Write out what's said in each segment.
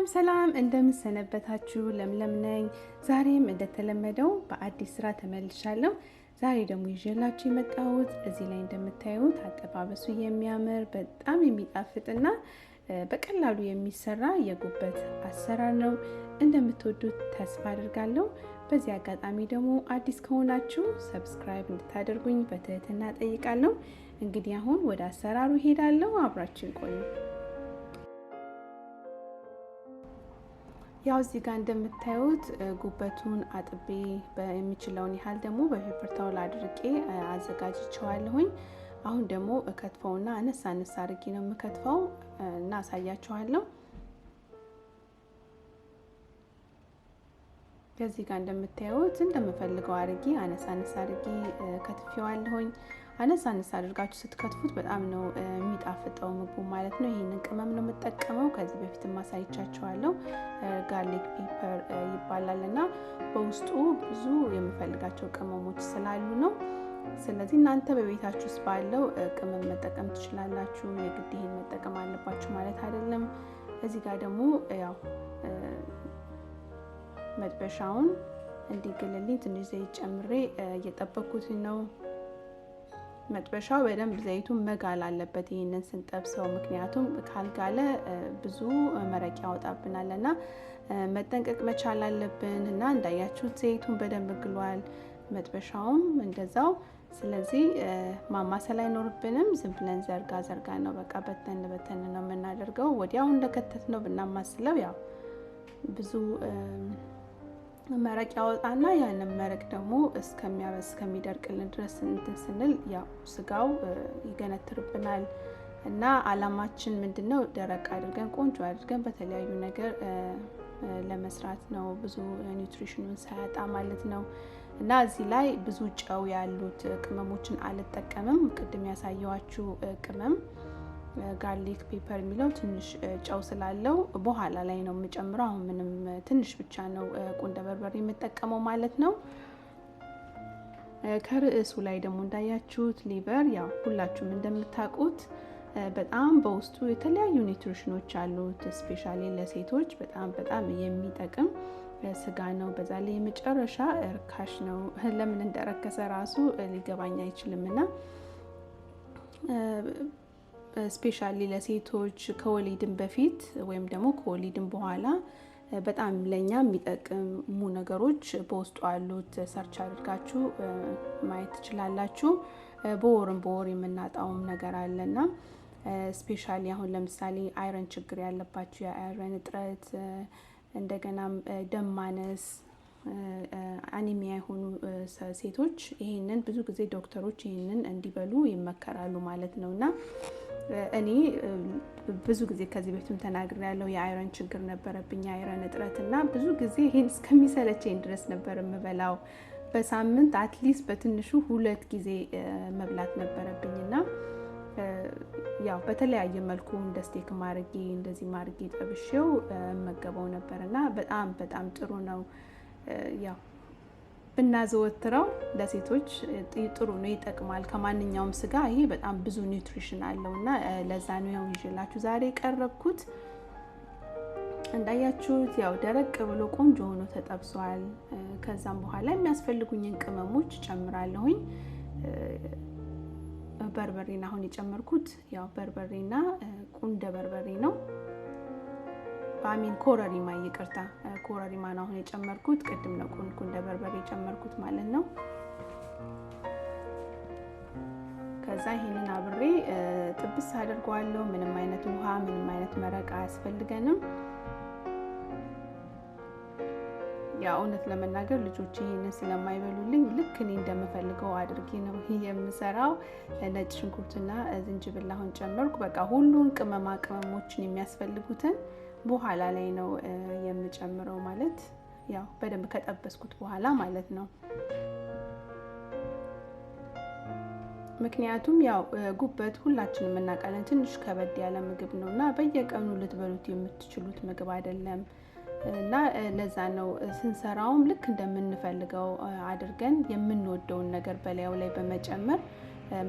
ሰላም እንደምሰነበታችሁ ለምለም ነኝ ዛሬም እንደተለመደው በአዲስ ስራ ተመልሻለሁ ዛሬ ደግሞ ይዤላችሁ የመጣሁት እዚህ ላይ እንደምታዩት አጠባበሱ የሚያምር በጣም የሚጣፍጥና በቀላሉ የሚሰራ የጉበት አሰራር ነው እንደምትወዱት ተስፋ አድርጋለሁ በዚህ አጋጣሚ ደግሞ አዲስ ከሆናችሁ ሰብስክራይብ እንድታደርጉኝ በትህትና ጠይቃለሁ እንግዲህ አሁን ወደ አሰራሩ ሄዳለሁ አብራችሁ ቆዩ ያው እዚህ ጋር እንደምታዩት ጉበቱን አጥቤ በሚችለውን ያህል ደግሞ በፔፐር ታውል አድርቄ አዘጋጅቼዋለሁኝ አሁን ደግሞ እከትፈውና አነሳ አድርጌ ነው የምከትፈው እና አሳያችኋለሁ ከዚህ ጋር እንደምታዩት እንደምፈልገው አድርጌ አነሳ አድርጌ ከትፌዋለሁኝ አነሳ አድርጋችሁ ስትከትፉት በጣም ነው የሚጣፍጠው ምግቡ ማለት ነው ይሄንን ቅመም ነው የምጠቀመው ከዚህ በፊት ማሳይቻችኋለሁ ጋርሊክ ፔፐር ይባላልና በውስጡ ብዙ የምፈልጋቸው ቅመሞች ስላሉ ነው ስለዚህ እናንተ በቤታችሁ ውስጥ ባለው ቅመም መጠቀም ትችላላችሁ የግድ ይሄን መጠቀም አለባችሁ ማለት አይደለም እዚህ ጋር ደግሞ ያው መጥበሻውን እንዲግልልኝ ትንሽ ዘይት ጨምሬ እየጠበኩት ነው መጥበሻው በደንብ ዘይቱን መጋል አለበት ይሄንን ስንጠብሰው ምክንያቱም ካልጋለ ብዙ መረቅ ያወጣብናልና መጠንቀቅ መቻል አለብንና እንዳያችሁት ዘይቱን በደንብ ግሏል መጥበሻውም እንደዛው ስለዚህ ማማሰል አይኖርብንም ዝም ብለን ዘርጋ ነው በቃ በተን ነው የምናደርገው ወዲያው እንደከተትነው ብናማስለው ያው ብዙ መረቅ ያወጣና ያንን መረቅ ደግሞ እስከሚደርቅልን ድረስ ስንል ያው ስጋው ይገነትርብናል እና አላማችን ምንድነው ደረቅ አድርገን ቆንጆ አድርገን በተለያዩ ነገር ለመስራት ነው ብዙ ኒውትሪሽኑን ሳያጣ ማለት ነው እና እዚህ ላይ ብዙ ጨው ያሉት ቅመሞችን አልጠቀምም ቅድም ያሳየዋችሁ ቅመም ጋርሊክ ፔፐር የሚለው ትንሽ ጨው ስላለው በኋላ ላይ ነው የምጨምረው አሁን ምንም ትንሽ ብቻ ነው ቁንደ በርበሬ የምጠቀመው ማለት ነው ከርዕሱ ላይ ደግሞ እንዳያችሁት ሊቨር ያው ሁላችሁም እንደምታውቁት በጣም በውስጡ የተለያዩ ኒውትሪሽኖች አሉት ስፔሻሊ ለሴቶች በጣም የሚጠቅም ስጋ ነው በዛ ላይ የመጨረሻ እርካሽ ነው ለምን እንደረከሰ ራሱ ሊገባኝ አይችልምና ስፔሻሊ ለሴቶች ከወሊድም በፊት ወይም ደግሞ ከወሊድም በኋላ በጣም ለኛ የሚጠቅሙ ነገሮች በውስጡ አሉት ሰርች አድርጋችሁ ማየት ትችላላችሁ በወር የምናጣውም ነገር አለና ስፔሻሊ አሁን ለምሳሌ አይረን ችግር ያለባችሁ የአይረን እጥረት እንደገና ደም ማነስ አኒሚያ የሆኑ ሴቶች ይሄንን ብዙ ጊዜ ዶክተሮች ይሄንን እንዲበሉ ይመከራሉ ማለት ነውና እኔ ብዙ ጊዜ ከዚህ በፊትም ተናግሬያለሁ የአይረን ችግር ነበረብኝ አይረን እጥረትና ብዙ ጊዜ ይሄን እስከሚሰለቸኝ ድረስ ነበር የምበላው በሳምንት አትሊስት በትንሹ 2 ጊዜ መብላት ነበረብኝና ያው በተለያየ መልኩ እንደ ስቴክ ማርጌ እንደዚህ ማርጌ ጠብሼው መገበው ነበርና በጣም ጥሩ ነው ያው ብናዘወትረው ለሴቶች ጥሩ ነው ይጠቅማል ከማንኛውም ስጋ ይሄ በጣም ብዙ ኒውትሪሽን አለውና ለዛ ነው ያው ይዤላችሁ ዛሬ ቀረብኩት እንዳያችሁት ያው ደረቅ ብሎ ቆንጆ ሆኖ ተጠብሷል ከዛም በኋላ የሚያስፈልጉኝን ቅመሞች ጨምራለሁኝ በርበሬና አሁን የጨመርኩት ያው በርበሬና ቁንደ በርበሬ ነው ኮረሪማ ይቅርታ ኮረሪማ ነው አሁን የጨመርኩት ቅድም ነው ቁንደ በርበሬ የጨመርኩት ማለት ነው ከዛ ይሄንን አብሬ ጥብስ አድርጓለሁ ምንም አይነት ውሃ ምንም አይነት መረቅ አያስፈልገንም ያው እውነት ለመናገር ልጆች ይሄንን ስለማይበሉልኝ ልክ እኔ እንደምፈልገው አድርጌ ነው የምሰራው ነጭ ሽንኩርትና ዝንጅብል አሁን ጨመርኩ በቃ ሁሉን ቅመሞችን የሚያስፈልጉትን በኋላ ላይ ነው የምጨምረው ማለት ያው በደንብ ከጠበስኩት በኋላ ማለት ነው ምክንያቱም ያው ጉበት ሁላችንም እናውቃለን ትንሽ ከበድ ያለ ምግብ ነውና በየቀኑ ልትበሉት የምትችሉት ምግብ አይደለም እና ለዛ ነው ስንሰራውም ልክ እንደምንፈልገው አድርገን የምንወደውን ነገር በላዩ ላይ በመጨመር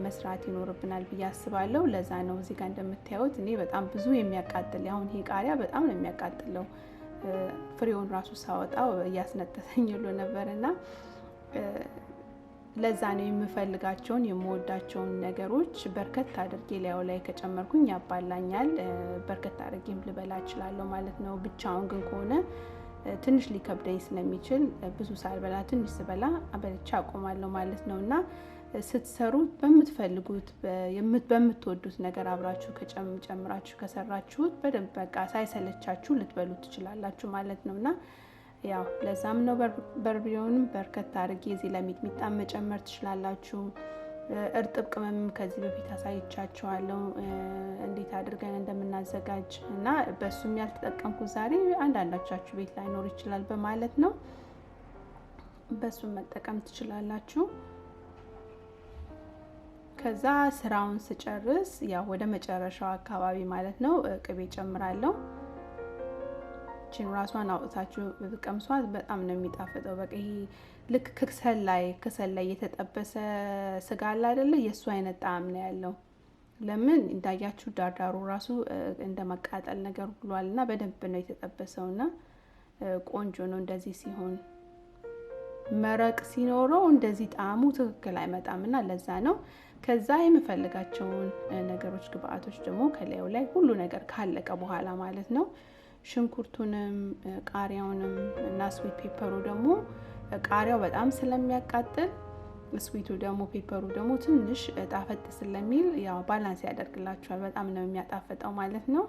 መስራት ይኖርብናል ብዬ አስባለሁ። ለዛ ነው እዚህ ጋር እንደምታዩት እኔ በጣም ብዙ የሚያቃጥል አሁን ይሄ ቃሪያ በጣም ነው የሚያቃጥለው። ፍሬውን ራሱ ሳወጣው እያስነጠሰኝ ሁሉ ነበርና ለዛ ነው የምፈልጋቸውን የምወዳቸውን ነገሮች በርከት አድርጌ ላይ ከጨመርኩኝ ያባላኛል። በርከት አድርጌም ልበላ እችላለሁ ማለት ነው። ብቻውን ግን ከሆነ ትንሽ ሊከብደኝ ስለሚችል ብዙ ሳልበላ ትንሽ ስበላ አበልቻ አቆማለሁ ማለት ነውና ስትሰሩት በምትፈልጉት በምትወዱት ነገር አብራችሁ ከጨምራችሁ ከሰራችሁት በደንብ በቃ ሳይሰለቻችሁ ልትበሉት ትችላላችሁ ማለት ነውና ያው ለዛም ነው በርበሬውንም በርከት አድርጌ እዚህ ላይ ሚጥሚጣ መጨመር ትችላላችሁ። እርጥብ ቅመም ከዚህ በፊት አሳይቻችኋለሁ እንዴት አድርገን እንደምናዘጋጅ እና በሱም ያልተጠቀምኩት ዛሬ አንዳንዳችሁ ቤት ላይ ኖር ይችላል በማለት ነው። በሱም መጠቀም ትችላላችሁ። ከዛ ስራውን ስጨርስ ያው ወደ መጨረሻው አካባቢ ማለት ነው ቅቤ ጨምራለሁ። ቺን ራሷን አውጥታችሁ በቀምሷት በጣም ነው የሚጣፍጠው። በቃ ይሄ ልክ ከሰል ላይ የተጠበሰ ስጋ አለ አይደለ? የሱ አይነት ጣዕም ነው ያለው። ለምን እንዳያችሁ ዳርዳሩ ራሱ እንደመቃጠል ነገር ብሏልና በደንብ ነው የተጠበሰውና ቆንጆ ነው። እንደዚህ ሲሆን መረቅ ሲኖረው እንደዚህ ጣዕሙ ትክክል አይመጣምና ለዛ ነው። ከዛ የምፈልጋቸውን ነገሮች ግብአቶች ደግሞ ከላዩ ላይ ሁሉ ነገር ካለቀ በኋላ ማለት ነው ሽንኩርቱንም ቃሪያውንም እና ስዊት ፔፐሩ ደግሞ ቃሪያው በጣም ስለሚያቃጥል ስዊቱ ደግሞ ፔፐሩ ደግሞ ትንሽ ጣፈጥ ስለሚል ያው ባላንስ ያደርግላችኋል። በጣም ነው የሚያጣፍጠው ማለት ነው።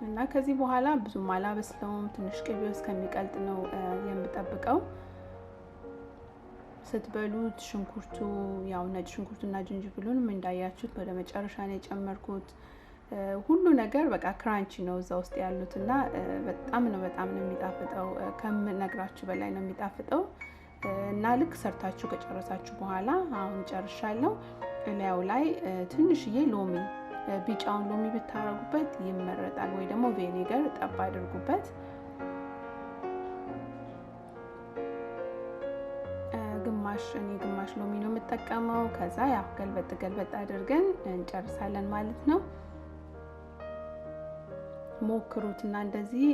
እና ከዚህ በኋላ ብዙም አላበስለውም። ትንሽ ቅቤው እስከሚቀልጥ ነው የምጠብቀው። ስትበሉት ሽንኩርቱ ያው ነጭ ሽንኩርቱና ጅንጅብሉንም እንዳያችሁት ወደ መጨረሻ ነው የጨመርኩት። ሁሉ ነገር በቃ ክራንቺ ነው እዛ ውስጥ ያሉትና በጣም ነው የሚጣፍጠው። ከምነግራችሁ በላይ ነው የሚጣፍጠው። እና ልክ ሰርታችሁ ከጨረሳችሁ በኋላ አሁን ጨርሻለሁ። ላዩ ላይ ትንሽዬ ሎሚ ቢጫውን ሎሚ ብታረጉበት ይመረጣል፣ ወይ ደግሞ ቪኔጋር ጠብ አድርጉበት። ግማሽ ሎሚ ነው የምጠቀመው። ከዛ ያው ገልበጥ አድርገን እንጨርሳለን ማለት ነው። ሞክሩትና እንደዚህ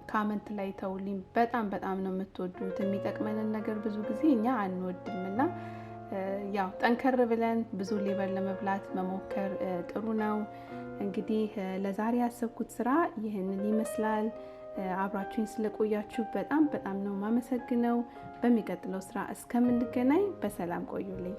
ካመንት ላይ ተውልኝ። በጣም ነው የምትወዱት። የሚጠቅመንን ነገር ብዙ ጊዜ እኛ አንወድምና ያው ጠንከር ብለን ብዙ ሌቨል ለመብላት መሞከር ጥሩ ነው። እንግዲህ ለዛሬ ያሰብኩት ስራ ይህንን ይመስላል። አብራችሁኝ ስለቆያችሁ በጣም ነው ማመሰግነው። በሚቀጥለው ስራ እስከምንገናኝ በሰላም ቆዩልኝ።